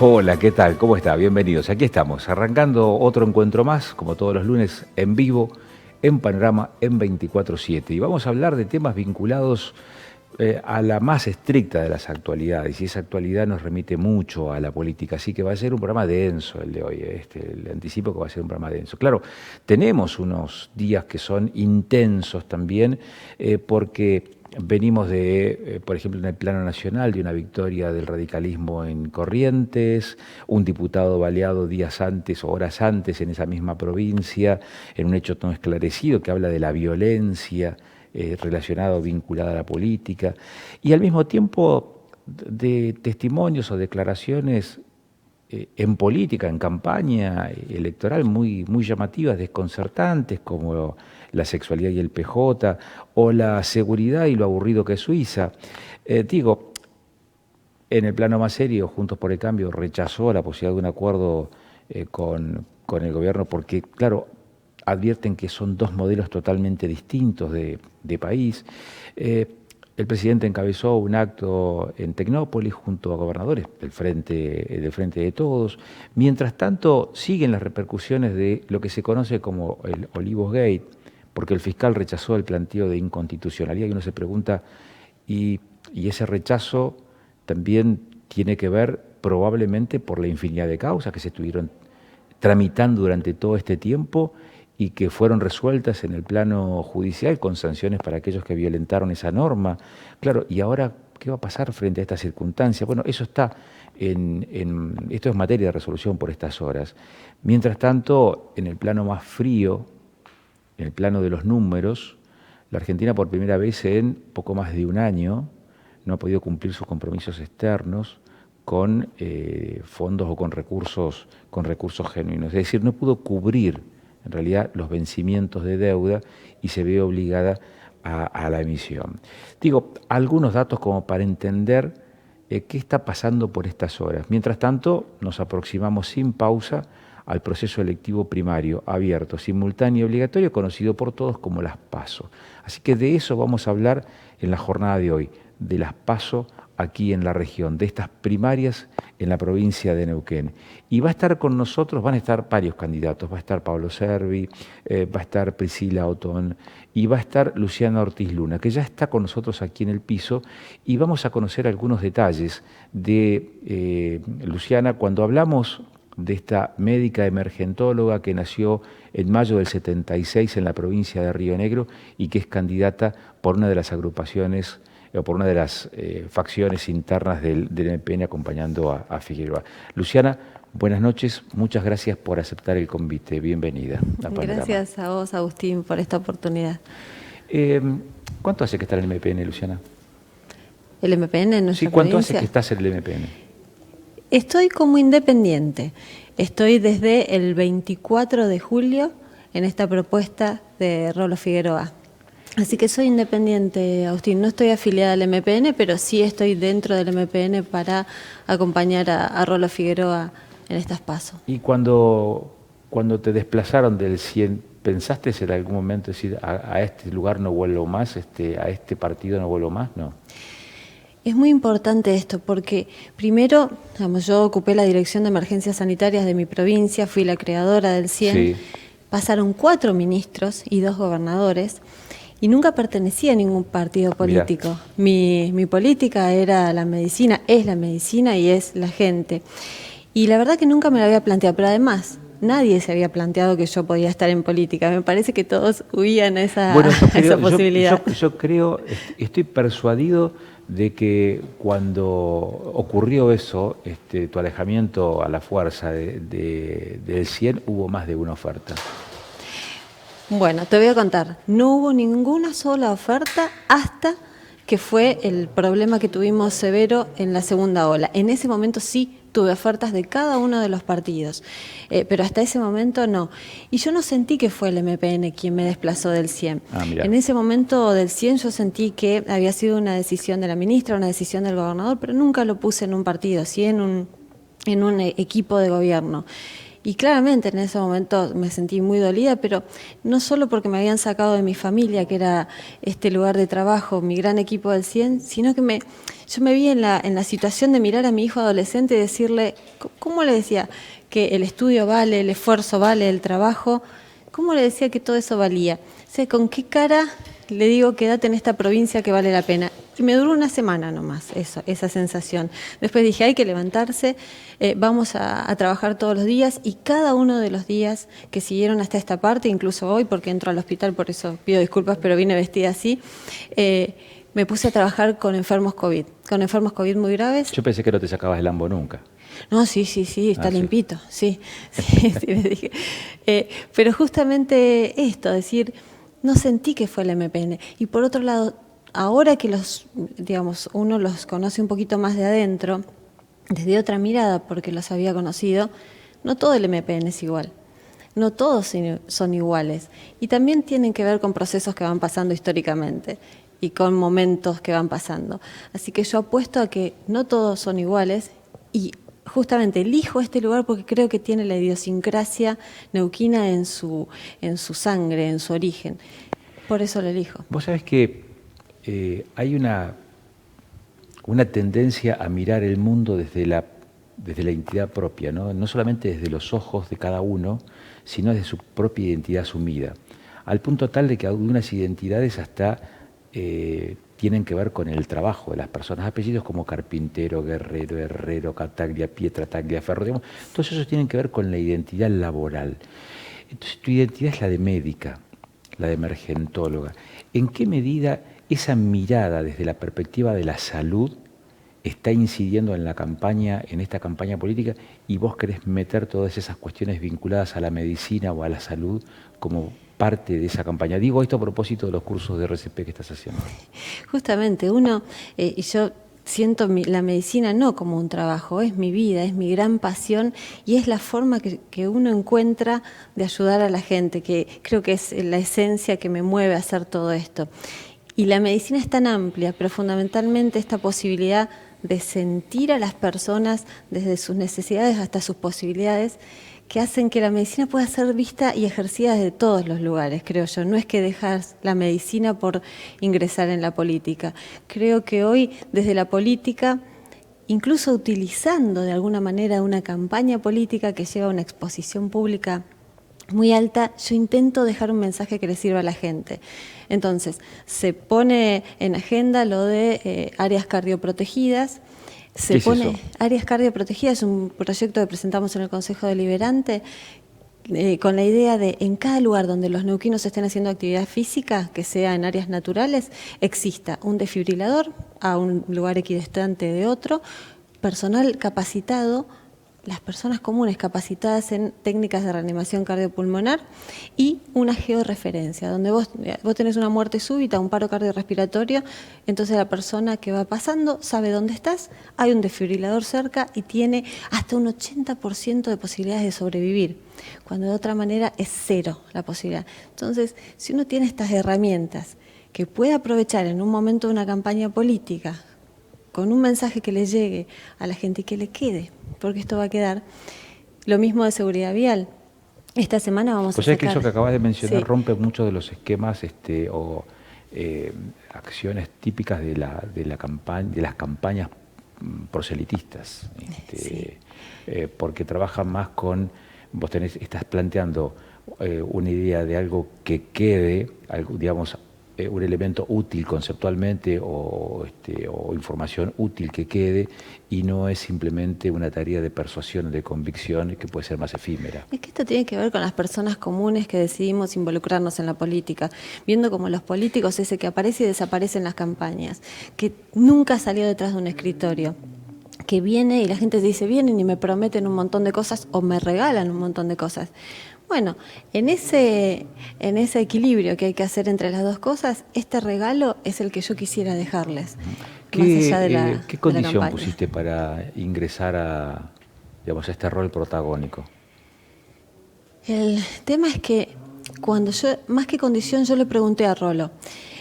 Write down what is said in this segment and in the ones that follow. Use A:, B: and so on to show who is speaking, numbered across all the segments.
A: Hola, ¿qué tal? ¿Cómo está? Bienvenidos. Aquí estamos, arrancando otro encuentro más, como todos los lunes, en vivo, en Panorama, en 24/7. Y vamos a hablar de temas vinculados a la más estricta de las actualidades. Y esa actualidad nos remite mucho a la política. Así que va a ser un programa denso el de hoy. Le anticipo que va a ser un programa denso. Claro, tenemos unos días que son intensos también, porque venimos de, por ejemplo, en el plano nacional, de una victoria del radicalismo en Corrientes, un diputado baleado días antes o horas antes en esa misma provincia, en un hecho no esclarecido que habla de la violencia relacionada o vinculada a la política, y al mismo tiempo de testimonios o declaraciones en política, en campaña electoral muy llamativas, desconcertantes, como la sexualidad y el PJ, o la seguridad y lo aburrido que es Suiza. Digo, en el plano más serio, Juntos por el Cambio rechazó la posibilidad de un acuerdo con el gobierno porque, claro, advierten que son dos modelos totalmente distintos de país. El presidente encabezó un acto en Tecnópolis junto a gobernadores del Frente de Todos. Mientras tanto, siguen las repercusiones de lo que se conoce como el Olivos Gate, porque el fiscal rechazó el planteo de inconstitucionalidad y uno se pregunta, y ese rechazo también tiene que ver probablemente por la infinidad de causas que se estuvieron tramitando durante todo este tiempo y que fueron resueltas en el plano judicial con sanciones para aquellos que violentaron esa norma. Claro, y ahora, ¿qué va a pasar frente a esta circunstancia? Bueno, eso está esto es materia de resolución por estas horas. Mientras tanto, en el plano más frío, en el plano de los números, la Argentina por primera vez en poco más de un año no ha podido cumplir sus compromisos externos con fondos o con recursos genuinos. Es decir, no pudo cubrir en realidad los vencimientos de deuda y se ve obligada a la emisión. Digo, algunos datos como para entender qué está pasando por estas horas. Mientras tanto, nos aproximamos sin pausa al proceso electivo primario, abierto, simultáneo y obligatorio, conocido por todos como las PASO. Así que de eso vamos a hablar en la jornada de hoy, de las PASO aquí en la región, de estas primarias en la provincia de Neuquén. Y va a estar con nosotros, van a estar varios candidatos, va a estar Pablo Servi, va a estar Priscila Otón y va a estar Luciana Ortiz Luna, que ya está con nosotros aquí en el piso, y vamos a conocer algunos detalles de Luciana cuando hablamos de esta médica emergentóloga que nació en mayo del 76 en la provincia de Río Negro y que es candidata por una de las agrupaciones o por una de las facciones internas del MPN acompañando a Figueroa. Luciana, buenas noches, muchas gracias por aceptar el convite, bienvenida a Panorama.
B: Gracias a vos, Agustín, por esta oportunidad.
A: ¿Cuánto hace que está en el MPN, Luciana?
B: ¿El MPN en nuestra
A: Sí, ¿cuánto
B: provincia?
A: hace que estás en el MPN?
B: Estoy como independiente. Estoy desde el 24 de julio en esta propuesta de Rolo Figueroa. Así que soy independiente, Agustín. No estoy afiliada al MPN, pero sí estoy dentro del MPN para acompañar a Rolo Figueroa en estas PASO.
A: Y cuando te desplazaron del 100, ¿pensaste en algún momento decir a este lugar no vuelvo más, a este partido no vuelvo más? No.
B: Es muy importante esto porque primero, digamos, yo ocupé la dirección de emergencias sanitarias de mi provincia, fui la creadora del 100, sí. Pasaron 4 ministros y 2 gobernadores y nunca pertenecí a ningún partido político. Mi política era la medicina, es la medicina y es la gente. Y la verdad que nunca me lo había planteado, pero además nadie se había planteado que yo podía estar en política. Me parece que todos huían a esa posibilidad.
A: Yo creo, estoy persuadido de que cuando ocurrió eso, tu alejamiento a la fuerza del 100, hubo más de una oferta.
B: Bueno, te voy a contar, no hubo ninguna sola oferta hasta que fue el problema que tuvimos severo en la segunda ola. En ese momento sí tuve ofertas de cada uno de los partidos, pero hasta ese momento no. Y yo no sentí que fue el MPN quien me desplazó del 100. En ese momento del 100 yo sentí que había sido una decisión de la ministra, una decisión del gobernador, pero nunca lo puse en un partido, sí en un equipo de gobierno. Y claramente en ese momento me sentí muy dolida, pero no solo porque me habían sacado de mi familia, que era este lugar de trabajo, mi gran equipo del 100, sino que yo me vi en la situación de mirar a mi hijo adolescente y decirle, ¿cómo le decía que el estudio vale, el esfuerzo vale, el trabajo? ¿Cómo le decía que todo eso valía? O sea, ¿con qué cara le digo quédate en esta provincia que vale la pena? Y me duró una semana nomás esa sensación. Después dije, hay que levantarse, vamos a trabajar todos los días, y cada uno de los días que siguieron hasta esta parte, incluso hoy, porque entro al hospital, por eso pido disculpas, pero vine vestida así, me puse a trabajar con enfermos COVID muy graves.
A: Yo pensé que no te sacabas el ambo nunca.
B: No, sí, está limpito, sí, le dije. Pero justamente esto, decir, no sentí que fue el MPN. Y por otro lado, ahora que uno los conoce un poquito más de adentro, desde otra mirada, porque los había conocido, no todo el MPN es igual. No todos son iguales. Y también tienen que ver con procesos que van pasando históricamente y con momentos que van pasando. Así que yo apuesto a que no todos son iguales, y justamente elijo este lugar porque creo que tiene la idiosincrasia neuquina en su sangre, en su origen. Por eso lo elijo.
A: Vos sabés que hay una tendencia a mirar el mundo desde la identidad propia, ¿no? No solamente desde los ojos de cada uno, sino desde su propia identidad asumida, al punto tal de que algunas identidades hasta tienen que ver con el trabajo de las personas, apellidos como Carpintero, Guerrero, Herrero, Cataglia, Pietra, Taglia, Ferro, digamos, todos esos tienen que ver con la identidad laboral. Entonces tu identidad es la de médica, la de emergentóloga. ¿En qué medida esa mirada desde la perspectiva de la salud está incidiendo en la campaña, en esta campaña política, y vos querés meter todas esas cuestiones vinculadas a la medicina o a la salud como parte de esa campaña? Digo esto a propósito de los cursos de RCP que estás haciendo.
B: Justamente, y yo siento la medicina no como un trabajo, es mi vida, es mi gran pasión, y es la forma que uno encuentra de ayudar a la gente, que creo que es la esencia que me mueve a hacer todo esto. Y la medicina es tan amplia, pero fundamentalmente esta posibilidad de sentir a las personas desde sus necesidades hasta sus posibilidades, que hacen que la medicina pueda ser vista y ejercida desde todos los lugares, creo yo. No es que dejas la medicina por ingresar en la política. Creo que hoy, desde la política, incluso utilizando de alguna manera una campaña política que lleva a una exposición pública muy alta, yo intento dejar un mensaje que le sirva a la gente. Entonces, se pone en agenda lo de áreas cardioprotegidas. Áreas cardioprotegidas es un proyecto que presentamos en el Consejo Deliberante con la idea de en cada lugar donde los neuquinos estén haciendo actividad física, que sea en áreas naturales, exista un desfibrilador a un lugar equidistante de otro, personal capacitado, las personas comunes capacitadas en técnicas de reanimación cardiopulmonar, y una georreferencia, donde vos tenés una muerte súbita, un paro cardiorrespiratorio, entonces la persona que va pasando sabe dónde estás, hay un desfibrilador cerca y tiene hasta un 80% de posibilidades de sobrevivir, cuando de otra manera es cero la posibilidad. Entonces, si uno tiene estas herramientas que puede aprovechar en un momento de una campaña política, con un mensaje que le llegue a la gente y que le quede, porque esto va a quedar. Lo mismo de seguridad vial. Esta semana vamos a sacar...
A: Pues es que eso que acabas de mencionar rompe muchos de los esquemas acciones típicas de las campañas proselitistas, porque trabajan más con... Vos estás planteando una idea de algo que quede, digamos, un elemento útil conceptualmente o información útil que quede, y no es simplemente una tarea de persuasión o de convicción que puede ser más efímera.
B: Es que esto tiene que ver con las personas comunes que decidimos involucrarnos en la política, viendo como los políticos ese que aparece y desaparece en las campañas, que nunca salió detrás de un escritorio, que viene y la gente dice, vienen y me prometen un montón de cosas o me regalan un montón de cosas. Bueno, en ese equilibrio que hay que hacer entre las dos cosas, este regalo es el que yo quisiera dejarles.
A: ¿Qué condición pusiste para ingresar a este rol protagónico?
B: El tema es que cuando más que condición, yo le pregunté a Rolo.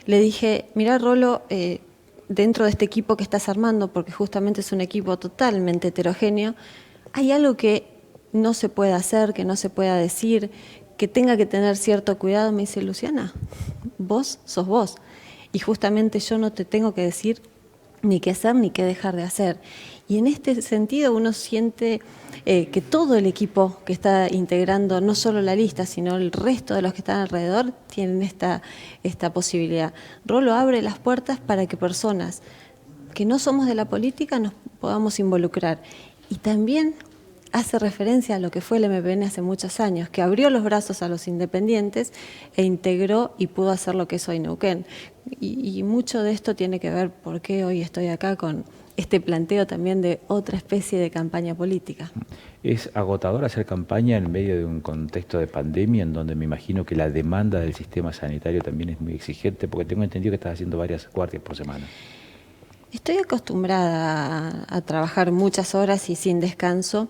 B: Le dije, mirá Rolo, dentro de este equipo que estás armando, porque justamente es un equipo totalmente heterogéneo, hay algo que no se pueda hacer, que no se pueda decir, que tenga que tener cierto cuidado, me dice: Luciana, vos sos vos. Y justamente yo no te tengo que decir ni qué hacer ni qué dejar de hacer. Y en este sentido uno siente que todo el equipo que está integrando, no solo la lista, sino el resto de los que están alrededor, tienen esta posibilidad. Rolo abre las puertas para que personas que no somos de la política nos podamos involucrar. Y también hace referencia a lo que fue el MPN hace muchos años, que abrió los brazos a los independientes e integró y pudo hacer lo que es hoy Neuquén. Y mucho de esto tiene que ver por qué hoy estoy acá con este planteo también de otra especie de campaña política.
A: Es agotador hacer campaña en medio de un contexto de pandemia en donde me imagino que la demanda del sistema sanitario también es muy exigente, porque tengo entendido que estás haciendo varias guardias por semana.
B: Estoy acostumbrada a trabajar muchas horas y sin descanso,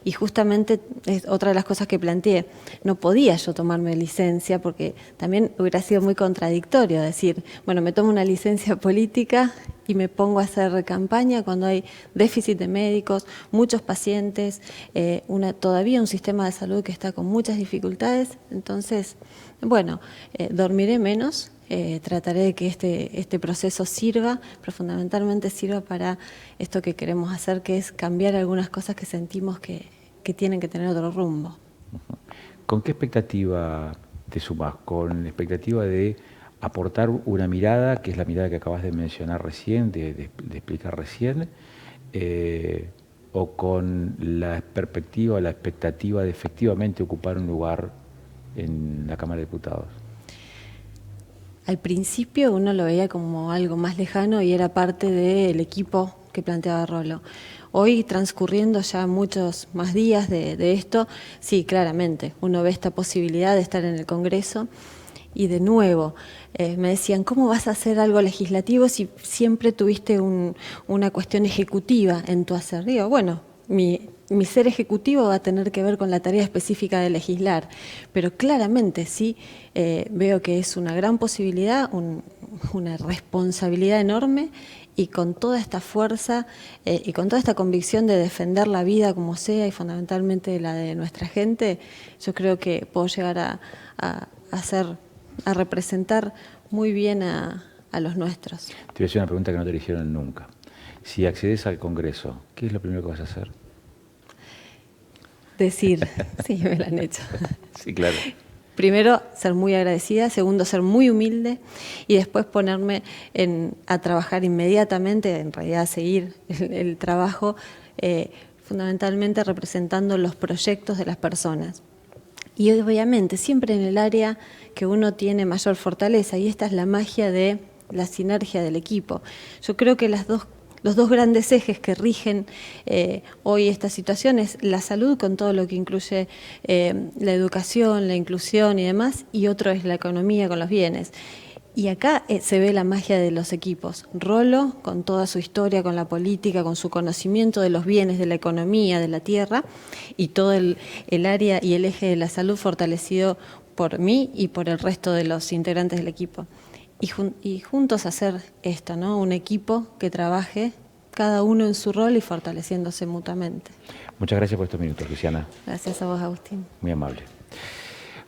B: y justamente es otra de las cosas que planteé. No podía yo tomarme licencia porque también hubiera sido muy contradictorio decir, bueno, me tomo una licencia política y me pongo a hacer campaña cuando hay déficit de médicos, muchos pacientes, todavía un sistema de salud que está con muchas dificultades. Entonces, bueno, dormiré menos. Trataré de que este proceso sirva, pero fundamentalmente sirva para esto que queremos hacer, que es cambiar algunas cosas que sentimos que tienen que tener otro rumbo.
A: ¿Con qué expectativa te sumás? ¿Con la expectativa de aportar una mirada, que es la mirada que acabas de mencionar recién, de explicar recién, o con la perspectiva, la expectativa de efectivamente ocupar un lugar en la Cámara de Diputados?
B: Al principio uno lo veía como algo más lejano y era parte del equipo que planteaba Rolo. Hoy, transcurriendo ya muchos más días de esto, sí, claramente, uno ve esta posibilidad de estar en el Congreso. Y de nuevo, me decían, ¿cómo vas a hacer algo legislativo si siempre tuviste una cuestión ejecutiva en tu hacer? Digo, bueno, mi ser ejecutivo va a tener que ver con la tarea específica de legislar, pero claramente sí veo que es una gran posibilidad, una responsabilidad enorme, y con toda esta fuerza y con toda esta convicción de defender la vida como sea y fundamentalmente la de nuestra gente, yo creo que puedo llegar a representar muy bien a los nuestros.
A: Te voy a hacer una pregunta que no te hicieron nunca. Si accedes al Congreso, ¿qué es lo primero que vas a hacer?
B: Decir, sí, me lo han hecho.
A: Sí, claro.
B: Primero, ser muy agradecida. Segundo, ser muy humilde. Y después ponerme a trabajar inmediatamente, en realidad a seguir el trabajo, fundamentalmente representando los proyectos de las personas. Y obviamente siempre en el área que uno tiene mayor fortaleza, y esta es la magia de la sinergia del equipo. Yo creo que los dos grandes ejes que rigen hoy esta situación es la salud, con todo lo que incluye la educación, la inclusión y demás, y otro es la economía con los bienes. Y acá se ve la magia de los equipos. Rolo, con toda su historia, con la política, con su conocimiento de los bienes, de la economía, de la tierra, y todo el área y el eje de la salud fortalecido por mí y por el resto de los integrantes del equipo. Y juntos hacer esto, ¿no? Un equipo que trabaje cada uno en su rol y fortaleciéndose mutuamente.
A: Muchas gracias por estos minutos, Luciana.
B: Gracias a vos, Agustín.
A: Muy amable.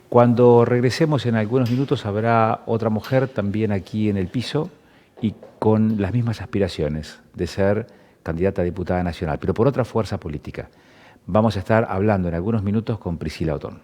A: Cuando regresemos en algunos minutos habrá otra mujer también aquí en el piso y con las mismas aspiraciones de ser candidata a diputada nacional, pero por otra fuerza política. Vamos a estar hablando en algunos minutos con Priscila Otón.